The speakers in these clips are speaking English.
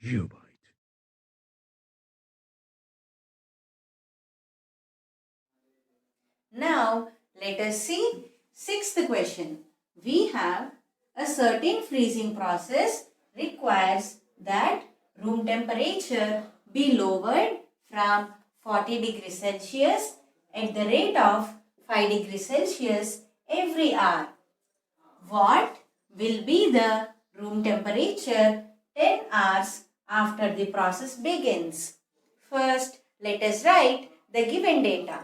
GeopByte. Now, let us see sixth question. We have a certain freezing process requires that room temperature be lowered from 40 degrees Celsius at the rate of 5 degrees Celsius every hour. What will be the room temperature 10 hours after the process begins? First, let us write the given data.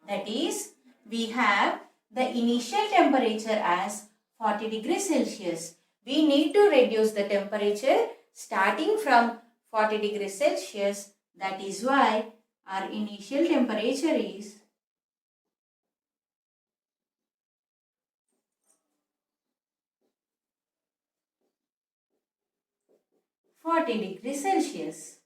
That is, we have the initial temperature as 40 degrees Celsius. We need to reduce the temperature starting from 40 degrees Celsius. That is why our initial temperature is 40 degrees Celsius.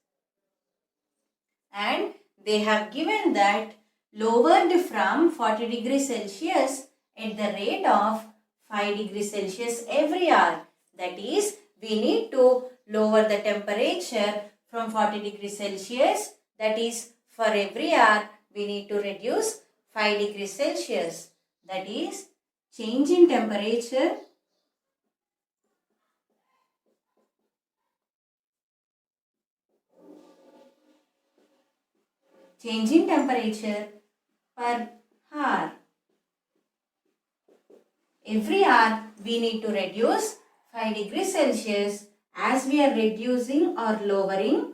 And they have given that lowered from 40 degrees Celsius at the rate of 5 degrees Celsius every hour. That is, we need to lower the temperature from 40 degrees Celsius. That is, for every hour, we need to reduce 5 degrees Celsius. That is, change in temperature per hour. Every hour we need to reduce 5 degrees Celsius. As we are reducing or lowering,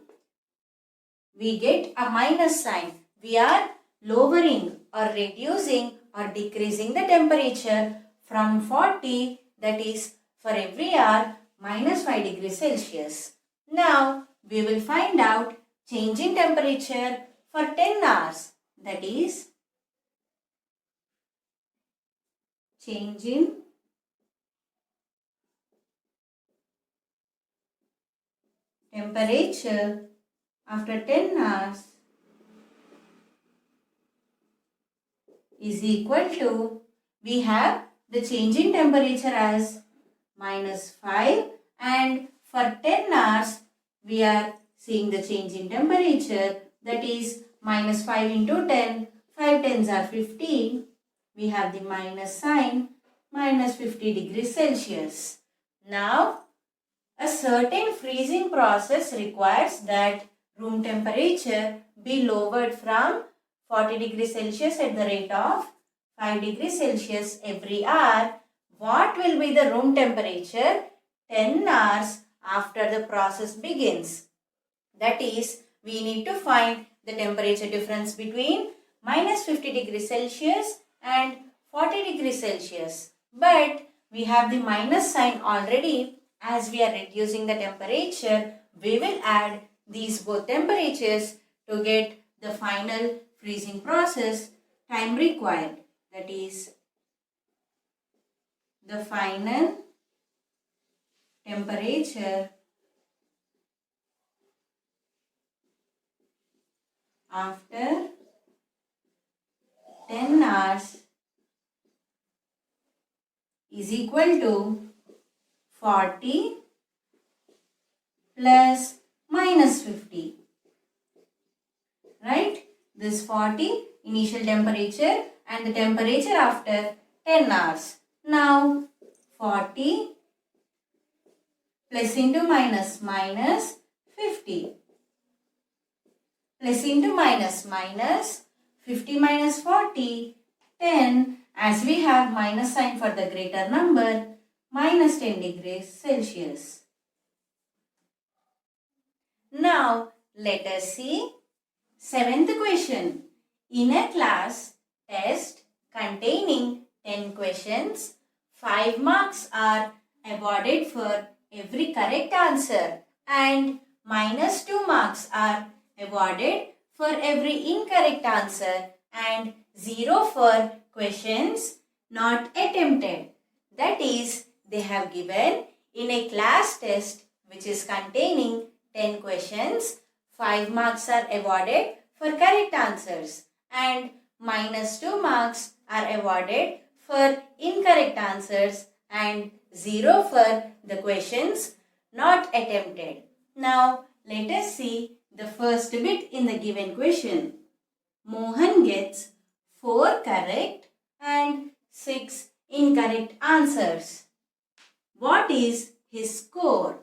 we get a minus sign. We are lowering or reducing or decreasing the temperature from 40, that is for every hour, minus 5 degrees Celsius. Now we will find out change in temperature for 10 hours. That is change in temperature after 10 hours is equal to, we have the change in temperature as minus 5, and for 10 hours we are seeing the change in temperature, that is minus 5 into 10, 5 tens are 50. We have the minus sign, minus 50 degrees Celsius. Now, a certain freezing process requires that room temperature be lowered from 40 degrees Celsius at the rate of 5 degrees Celsius every hour. What will be the room temperature 10 hours after the process begins? That is, we need to find the temperature difference between minus 50 degrees Celsius and 40 degrees Celsius. But we have the minus sign already. As we are reducing the temperature, we will add these both temperatures to get the final freezing process time required. That is the final temperature after 10 hours is equal to 40 plus minus 50. Right? This 40 initial temperature and the temperature after 10 hours. Now 40 plus into minus, minus 50. Plus into minus, minus 50 minus 40, 10. As we have minus sign for the greater number, minus 10 degrees Celsius. Now, let us see seventh question. In a class test containing 10 questions, 5 marks are awarded for every correct answer and minus 2 marks are awarded for every incorrect answer and 0 for questions not attempted. That is, they have given in a class test which is containing 10 questions, 5 marks are awarded for correct answers and minus 2 marks are awarded for incorrect answers and 0 for the questions not attempted. Now, let us see the first bit in the given question. Mohan gets 4 correct and 6 incorrect answers. What is his score?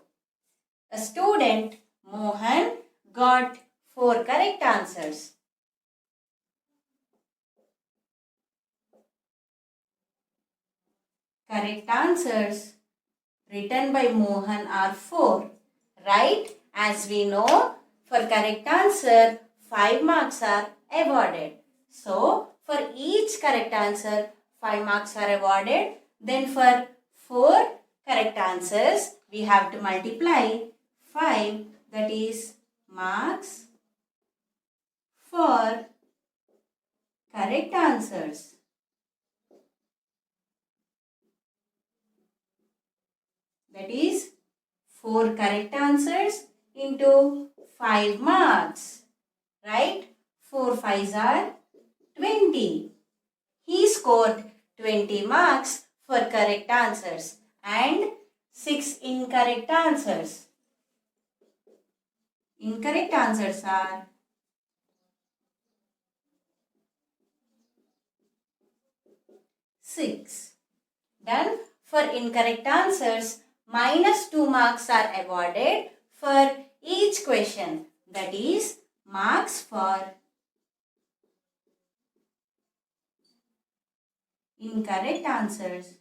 A student, Mohan, got 4 correct answers. Correct answers written by Mohan are 4. Right? As we know, for correct answer, 5 marks are awarded. So, for each correct answer, 5 marks are awarded. Then for 4 correct answers, we have to multiply 5, that is marks for correct answers. That is 4 correct answers into 5 marks. Right? 4 5s are 20. He scored 20 marks for correct answers and 6 incorrect answers. Incorrect answers are 6. Done. For incorrect answers, minus 2 marks are awarded for each question. That is, marks for incorrect answers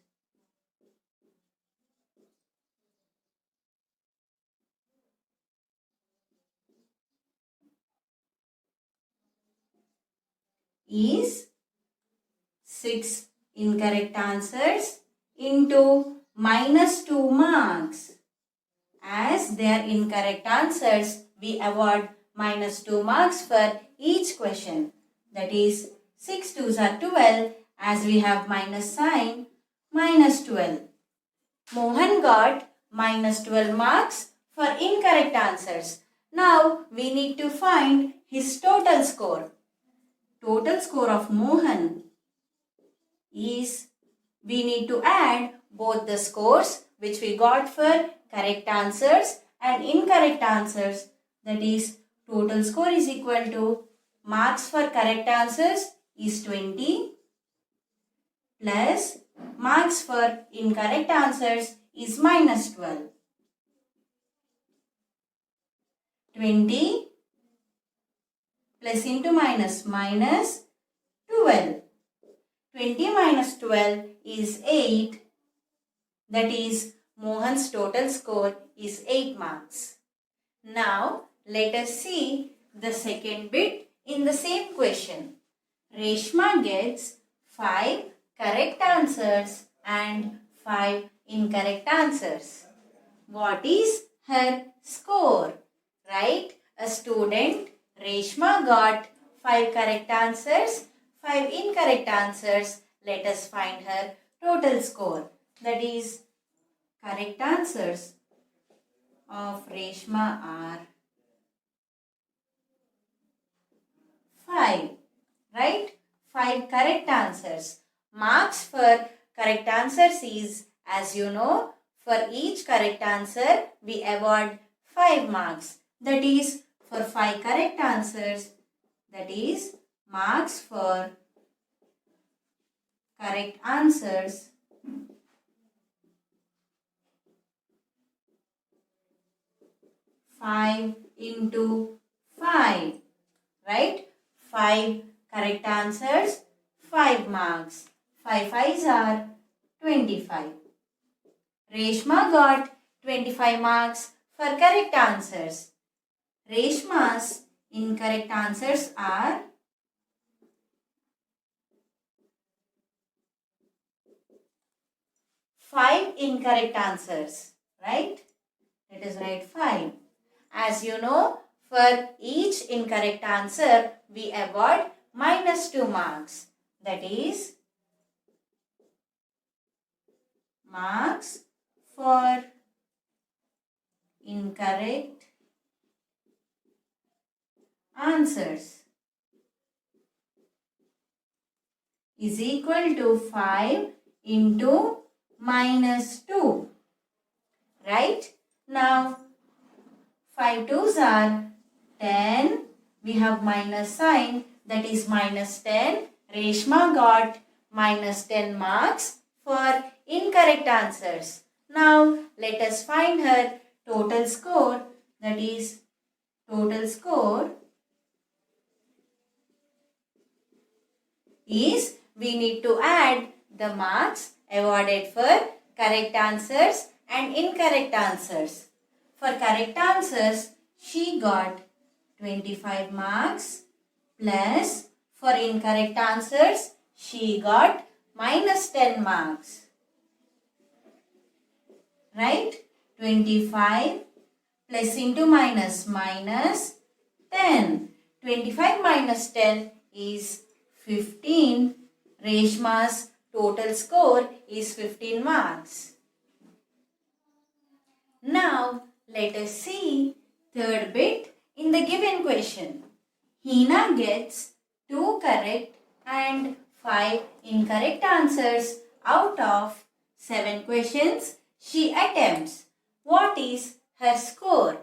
is 6 incorrect answers into minus 2 marks. As they are incorrect answers, we award minus 2 marks for each question. That is, 6 2s are 12. As we have minus sign, minus 12. Mohan got minus 12 marks for incorrect answers. Now, we need to find his total score. Total score of Mohan is, we need to add both the scores which we got for correct answers and incorrect answers. That is, total score is equal to marks for correct answers is 20 plus marks for incorrect answers is minus 12. 20 plus into minus, minus 12. 20 minus 12 is 8. That is, Mohan's total score is 8 marks. Now, let us see the second bit in the same question. Reshma gets 5 correct answers and 5 incorrect answers. What is her score? Right? A student, Reshma, got 5 correct answers, 5 incorrect answers. Let us find her total score. That is, correct answers of Reshma are 5. Right? 5 correct answers. Marks for correct answers is, as you know, for each correct answer, we award 5 marks. That is, for 5 correct answers, that is, marks for correct answers five into 5. Right? 5 correct answers, 5 marks. 5 5s are 25. Reshma got 25 marks for correct answers. Reshma's incorrect answers are 5 incorrect answers. Right? Let us write 5. As you know, for each incorrect answer, we award minus 2 marks. That is, marks for incorrect answers is equal to 5 into minus 2. Right? Now, 5 twos are 10. We have minus sign, that is minus 10. Reshma got minus 10 marks for incorrect answers. Now let us find her total score, that is total score is, we need to add the marks awarded for correct answers and incorrect answers. For correct answers, she got 25 marks plus for incorrect answers, she got minus 10 marks. Right? 25 plus into minus, minus 10. 25 minus 10 is 15. Reshma's total score is 15 marks. Now, let us see third bit in the given question. Hina gets 2 correct and 5 incorrect answers out of 7 questions she attempts. What is her score?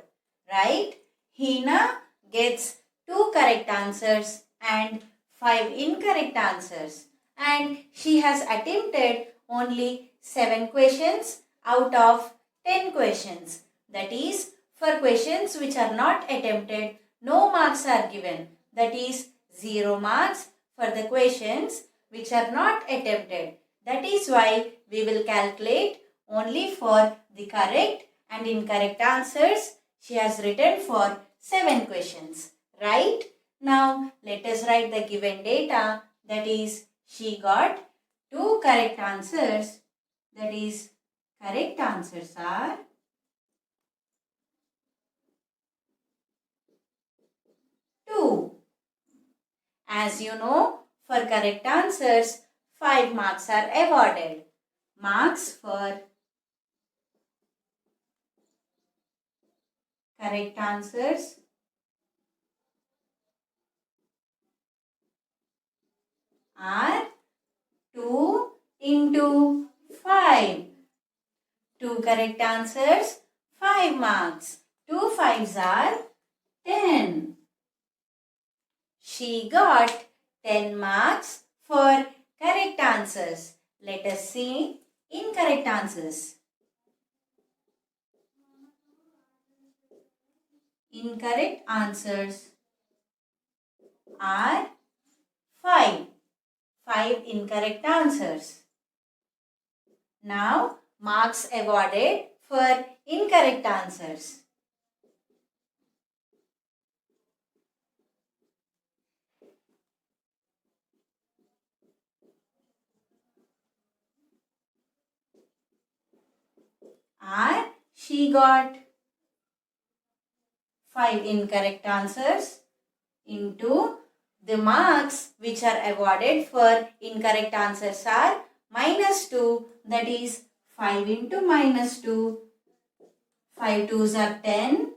Right? Hina gets 2 correct answers and 5 incorrect answers, and she has attempted only 7 questions out of 10 questions. That is, for questions which are not attempted, no marks are given. That is 0 marks for the questions which are not attempted. That is why we will calculate only for the correct and incorrect answers she has written for 7 questions. Right? Now let us write the given data, that is she got 2 correct answers, that is correct answers are 2. As you know, for correct answers 5 marks are awarded. Marks for correct answers are 2 into 5. 2 correct answers, 5 marks. 2 5s are 10. She got 10 marks for correct answers. Let us see incorrect answers. Incorrect answers are 5. 5 incorrect answers. Now, marks awarded for incorrect answers. She got 5 incorrect answers into the marks which are awarded for incorrect answers are minus 2, that is 5 into minus 2. 5 2s are 10.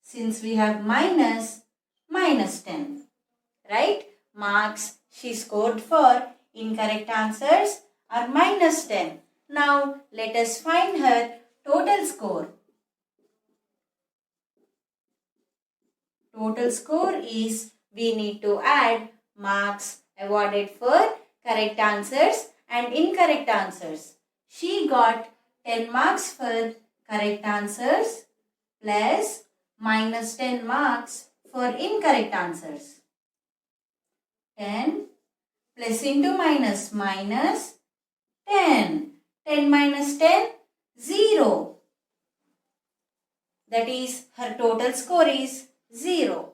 Since we have minus, minus 10. Right? Marks she scored for incorrect answers are minus 10. Now let us find her total score. Total score is, we need to add marks awarded for correct answers and incorrect answers. She got 10 marks for correct answers plus minus 10 marks for incorrect answers. 10 plus into minus, minus 10. 10 minus 10, 0. That is, her total score is 0.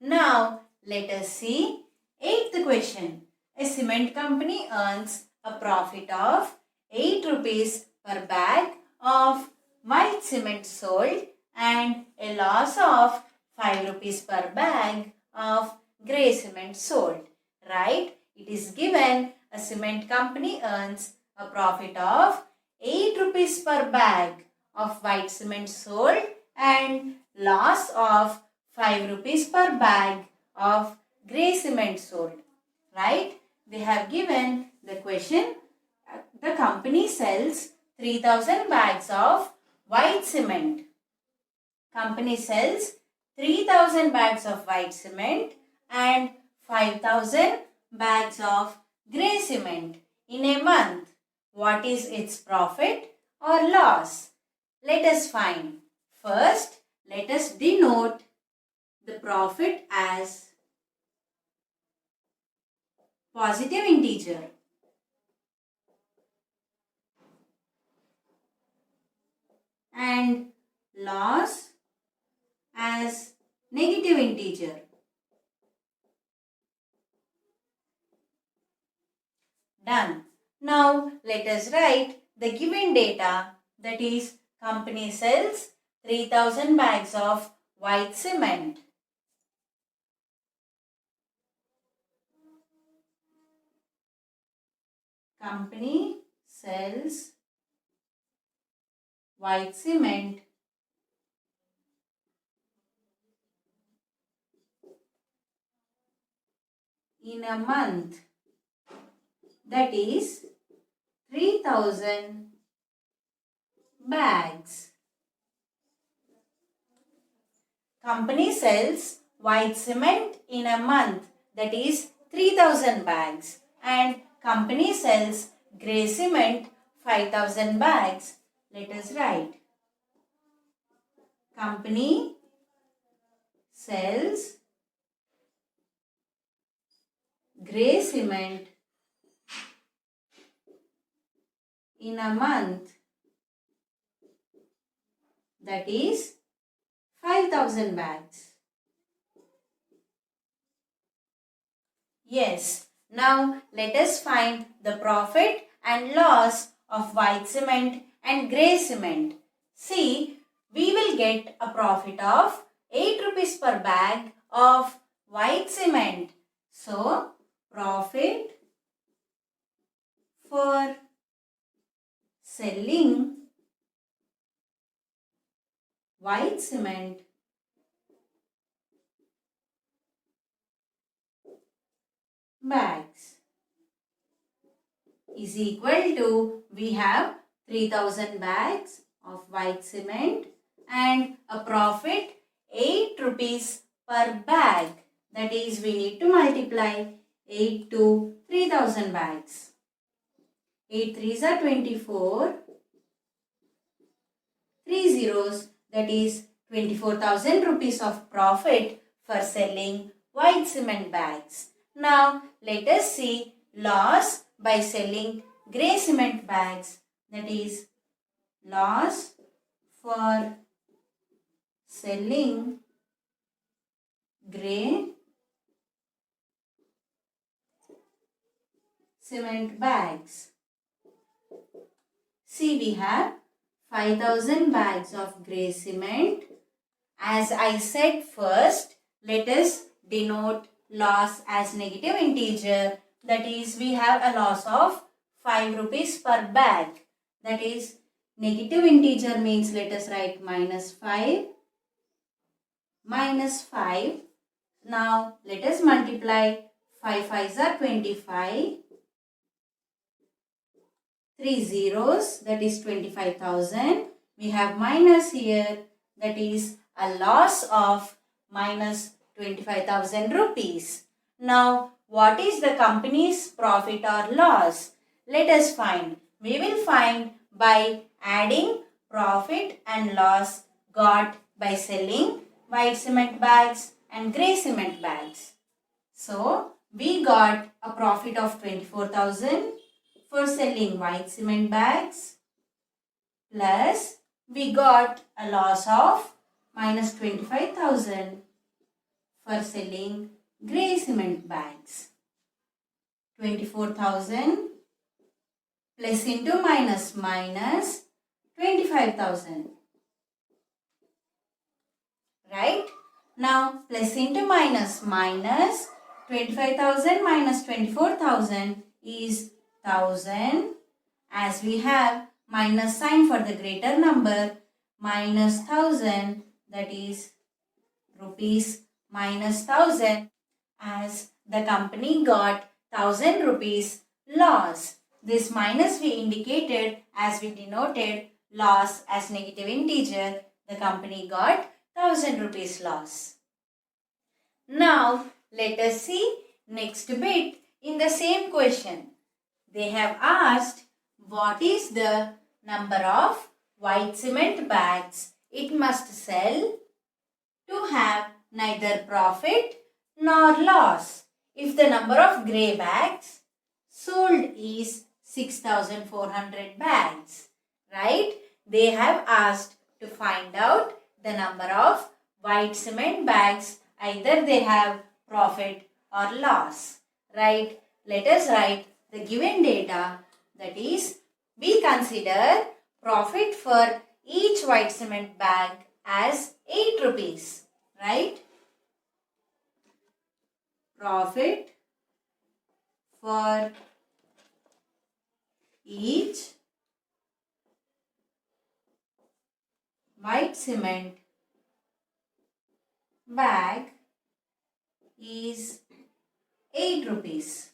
Now, let us see 8th question. A cement company earns a profit of 8 rupees per bag of white cement sold and a loss of 5 rupees per bag of grey cement sold. Right? It is given a cement company earns a profit of 8 rupees per bag of white cement sold and loss of 5 rupees per bag of grey cement sold. Right? They have given the question, the company sells 3000 bags of white cement. company sells 3,000 bags of white cement and 5,000 bags of grey cement in a month. What is its profit or loss? Let us find. First, let us denote the profit as positive integer. And loss as negative integer. Done. Now let us write the given data, that is company sells 3,000 bags of white cement. Company sells white cement in a month, that is 3,000 bags. Company sells white cement in a month, that is 3,000 bags, and company sells grey cement 5,000 bags. Let us write. Company sells grey cement in a month, that is 5,000 bags. Yes, now let us find the profit and loss of white cement and grey cement. See, we will get a profit of 8 rupees per bag of white cement. So, profit for selling white cement bags is equal to, we have 3,000 bags of white cement and a profit 8 rupees per bag. That is, we need to multiply 8 to 3,000 bags. 8 3s are 24. 3 zeros, that is 24,000 rupees of profit for selling white cement bags. Now, let us see loss by selling grey cement bags, that is loss for selling grey cement bags. See, we have 5,000 bags of grey cement. As I said first, let us denote loss as negative integer. That is, we have a loss of 5 rupees per bag. That is, negative integer means let us write minus 5. Minus 5. Now, let us multiply 5 5s are 25. 3 zeros, that is 25,000. We have minus here, that is a loss of minus 25,000 rupees. Now, what is the company's profit or loss? Let us find. We will find by adding profit and loss got by selling white cement bags and grey cement bags. So, we got a profit of 24,000 for selling white cement bags, plus we got a loss of minus 25,000 for selling grey cement bags. 24,000 plus into minus minus 25,000. Right? Now plus into minus minus 25,000 minus 24,000 is 1,000. As we have minus sign for the greater number, minus 1,000, that is rupees minus 1,000, as the company got 1,000 rupees loss. This minus we indicated as we denoted loss as negative integer. The company got 1000 rupees loss. Now let us see next bit in the same question. They have asked what is the number of white cement bags it must sell to have neither profit nor loss if the number of grey bags sold is 6400 bags. Right? They have asked to find out the number of white cement bags, either they have profit or loss. Right? Let us write the given data, that is, we consider profit for each white cement bag as 8 rupees. Right? Profit for each white cement bag is 8 rupees.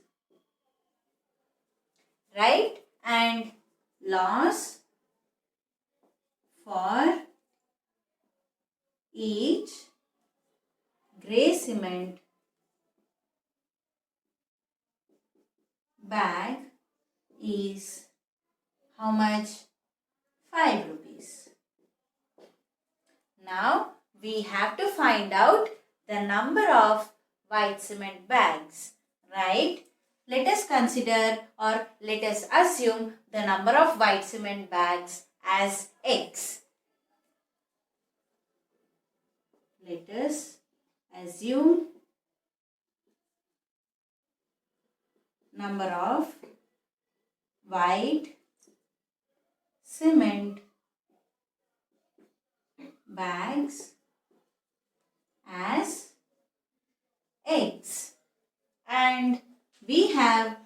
Right? And loss for each grey cement bag is how much? 5 rupees. Now we have to find out the number of white cement bags. Right? Let us consider or let us assume the number of white cement bags as X. Let us assume number of white cement bags as X, and we have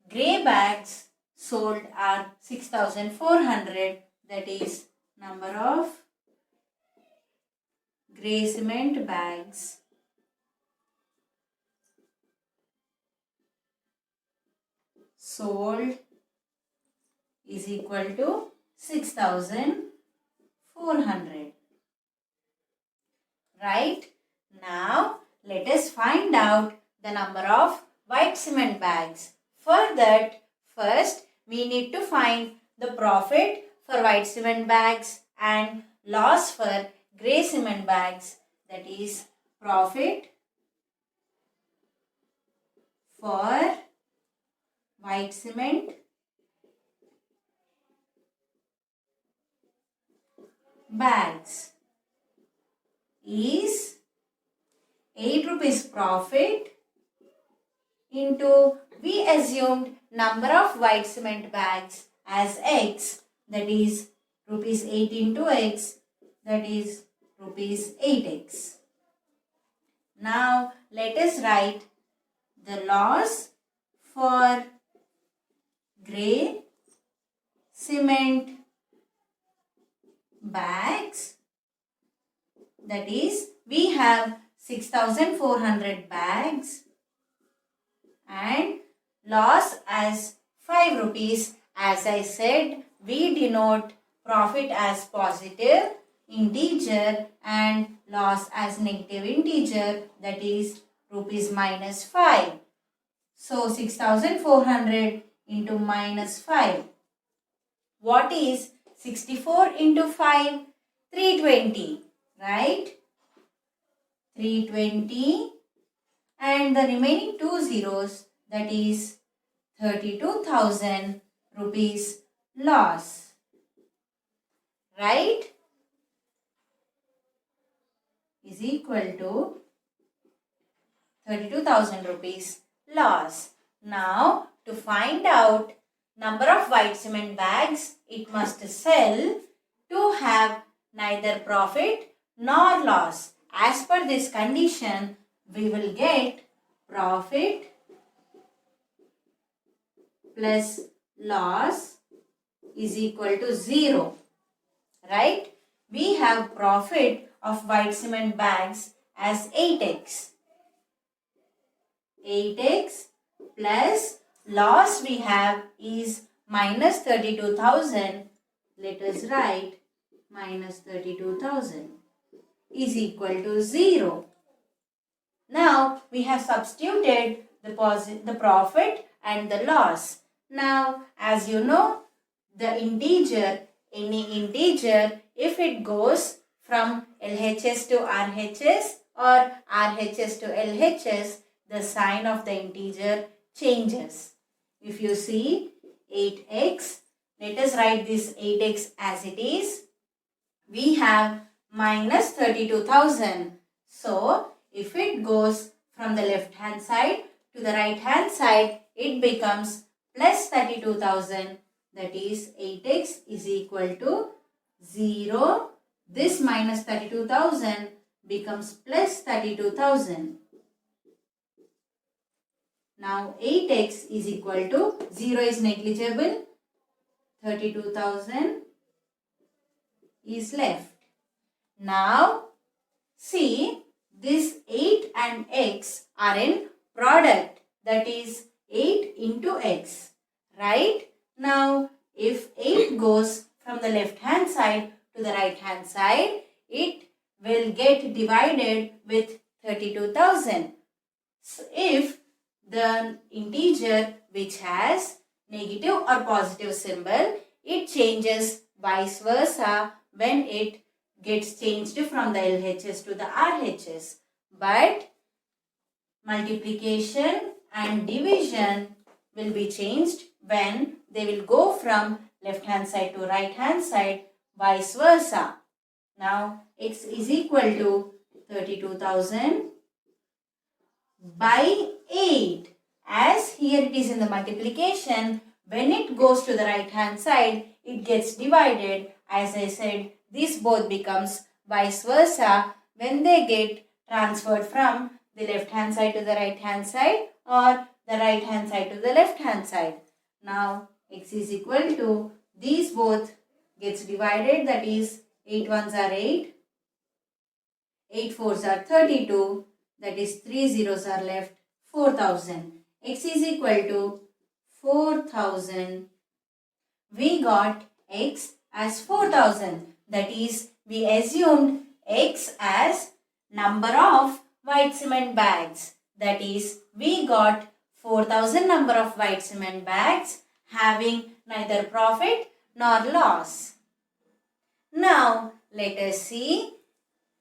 grey bags sold are 6400, that is number of grey cement bags sold is equal to 6400. Right? Now let us find out the number of white cement bags. For that, first we need to find the profit for white cement bags and loss for grey cement bags, that is profit for white cement bags is 8 rupees profit into, we assumed number of white cement bags as X, that is rupees 8 into X, that is rupees 8X. Now let us write the loss for grey cement bags, that is we have 6400 bags and loss as 5 rupees. As I said, we denote profit as positive integer and loss as negative integer, that is rupees minus 5. So 6400 into minus 5. What is 64 into 5? 320. Right? 320, and the remaining 2 zeros, that is 32,000 rupees loss. Right? Is equal to 32,000 rupees loss. Now to find out number of white cement bags it must sell to have neither profit nor loss. As per this condition, we will get profit plus loss is equal to 0. Right? We have profit of white cement bags as 8x. 8x plus loss we have is minus 32,000. Let us write minus 32,000 is equal to 0. Now we have substituted the profit and the loss. Now as you know, the integer, any integer, if it goes from LHS to RHS or RHS to LHS, the sign of the integer changes. If you see 8x, let us write this 8x as it is. We have minus 32,000. So, if it goes from the left hand side to the right hand side, it becomes plus 32,000. That is 8x is equal to 0. This minus 32,000 becomes plus 32,000. Now 8x is equal to 0 is negligible. 32,000 is left. Now see, this 8 and x are in product, that is 8 into x, right? Now if 8 goes from the left hand side to the right hand side, it will get divided with 32,000. So if the integer which has negative or positive symbol, it changes vice versa when it gets changed from the LHS to the RHS. But multiplication and division will be changed when they will go from left hand side to right hand side, vice versa. Now x is equal to 32,000 by 8. As here it is in the multiplication, when it goes to the right hand side, it gets divided. As I said, this both becomes vice versa when they get transferred from the left hand side to the right hand side or the right hand side to the left hand side. Now x is equal to, these both gets divided, that is 8 ones are 8, 8 fours are 32, that is 3 zeros are left, 4,000. X is equal to 4,000. We got x as 4,000. That is, we assumed x as number of white cement bags. That is, we got 4,000 number of white cement bags having neither profit nor loss. Now, let us see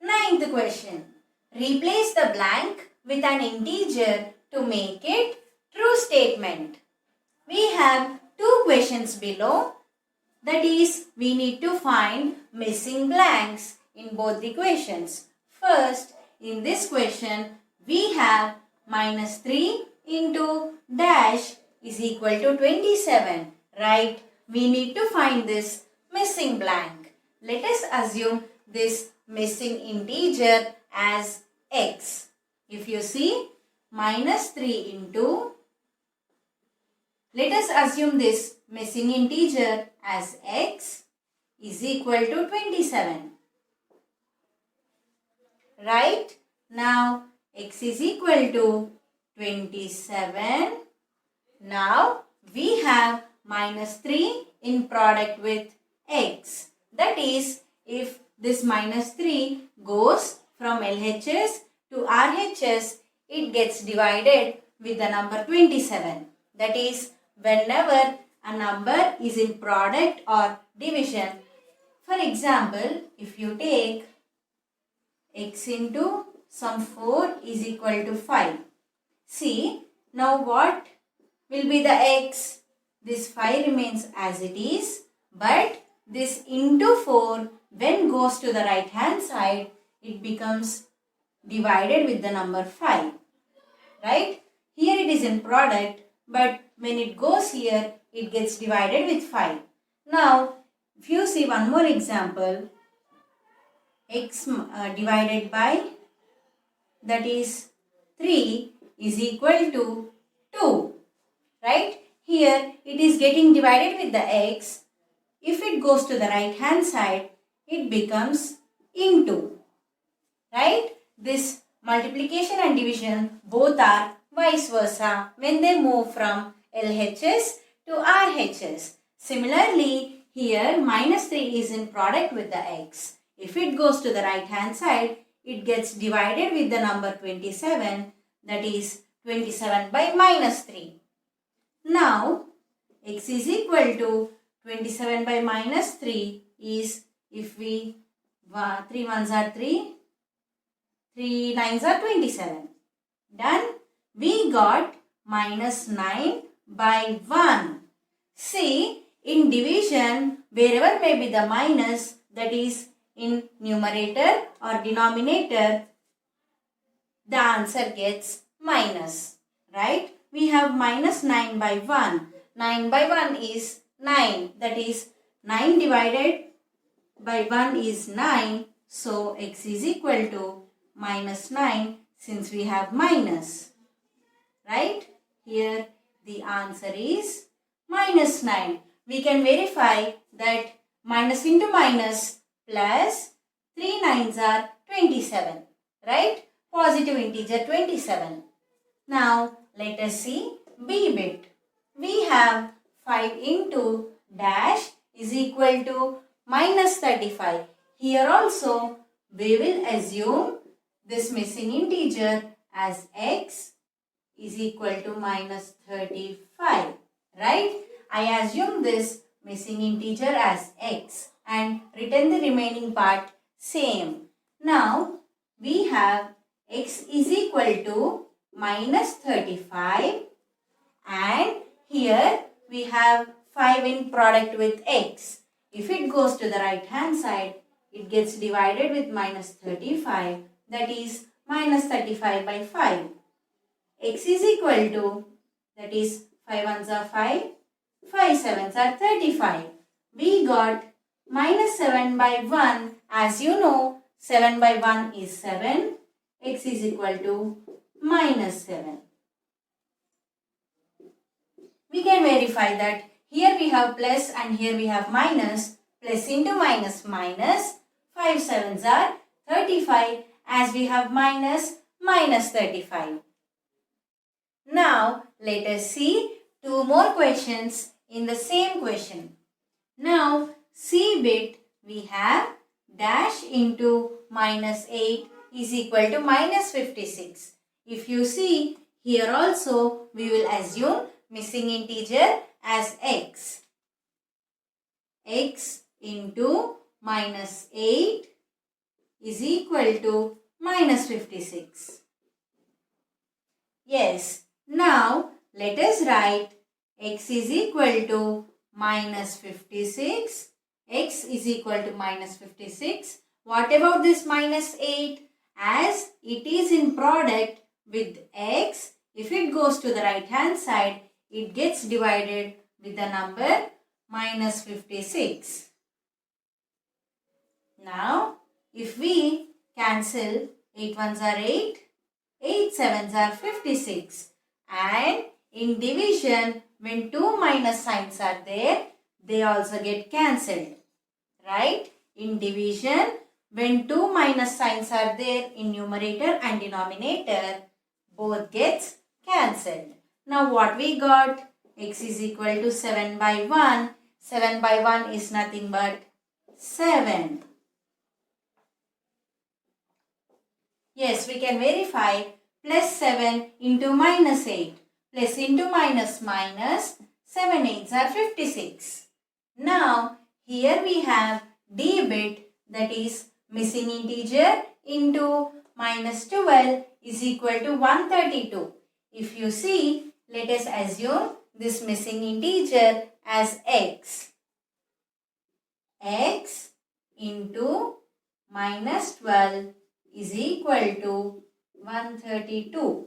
9th question. Replace the blank with an integer to make it true statement. We have two questions below. That is, we need to find missing blanks in both the questions. First, in this question, we have minus 3 into dash is equal to 27. Right? We need to find this missing blank. Let us assume this missing integer as x. If you see, minus 3 into, let us assume this missing integer as x is equal to 27. Right? Now, x is equal to 27. Now, we have minus 3 in product with x. That is, if this minus 3 goes from LHS to RHS, it gets divided with the number 27. That is, whenever a number is in product or division. For example, if you take x into some 4 is equal to 5. See, now what will be the x? This 5 remains as it is, but this into 4, when goes to the right hand side, it becomes divided with the number 5. Right? Here it is in product, but when it goes here, it gets divided with 5. Now, if you see one more example, x divided by, that is 3 is equal to 2. Right? Here it is getting divided with the x. If it goes to the right hand side, it becomes into. Right? This multiplication and division both are vice versa when they move from LHS to RHS. Similarly, here minus 3 is in product with the x. If it goes to the right hand side, it gets divided with the number 27, that is 27 by minus 3. Now, x is equal to 27 by minus 3 is, if we 3 ones are 3, 3 nines are 27. Done. We got minus 9 by 1. See, in division, wherever may be the minus, that is in numerator or denominator, the answer gets minus. Right? We have minus 9 by 1. 9 by 1 is 9. That is 9 divided by 1 is 9. So, x is equal to minus 9 since we have minus. Right? Here the answer is minus 9. We can verify that minus into minus plus 3 nines are 27. Right? Positive integer 27. Now, let us see B bit. We have 5 into dash is equal to minus 35. Here also, we will assume this missing integer as x is equal to minus 35. Right? I assume this missing integer as x and written the remaining part same. Now, we have x is equal to minus 35 and here we have 5 in product with x. If it goes to the right hand side, it gets divided with minus 35, that is minus 35 by 5. X is equal to, that is 5 ones are 5, 5 sevens are 35. We got minus 7 by 1. As you know, 7 by 1 is 7. X is equal to minus 7. We can verify that here we have plus and here we have minus. Plus into minus minus. 5 sevens are 35. As we have minus, minus 35. Now, let us see 2 more questions in the same question. Now, C bit we have dash into minus 8 is equal to minus 56. If you see, here also we will assume missing integer as x. X into minus 8 is equal to minus 56. Yes. Now, let us write x is equal to minus 56. X is equal to minus 56. What about this minus 8? As it is in product with x, if it goes to the right hand side, it gets divided with the number minus 56. Now, if we cancel 8 ones are 8, 8 sevens are 56. And in division, when 2 minus signs are there, they also get cancelled. Right? In division, when 2 minus signs are there in numerator and denominator, both gets cancelled. Now what we got? X is equal to 7 by 1. 7 by 1 is nothing but 7. Yes, we can verify plus 7 into minus 8. Plus into minus minus, 7 8s are 56. Now, here we have D bit, that is missing integer into minus 12 is equal to 132. If you see, let us assume this missing integer as x. X into minus 12 is equal to 132.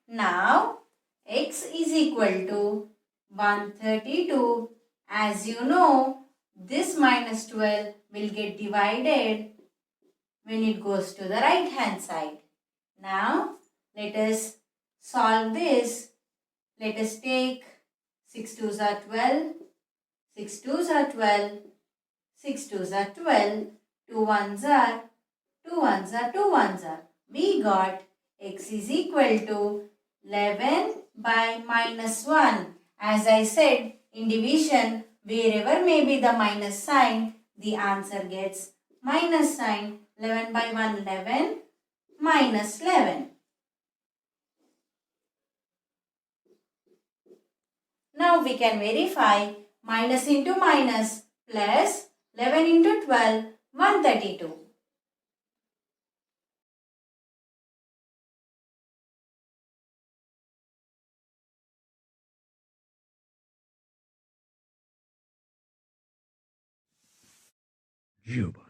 Now, x is equal to 132. As you know, this minus 12 will get divided when it goes to the right hand side. Now, let us solve this. Let us take 6 2s are 12, 6 2s are 12, 6 2s are 12, 2 1s are, 2 1s are, 2 1s are. We got x is equal to 11 by minus 1. As I said, in division, wherever may be the minus sign, the answer gets minus sign. 11 by 1, 11, minus 11. Now we can verify minus into minus plus 11 into 12, 132. GeopByte.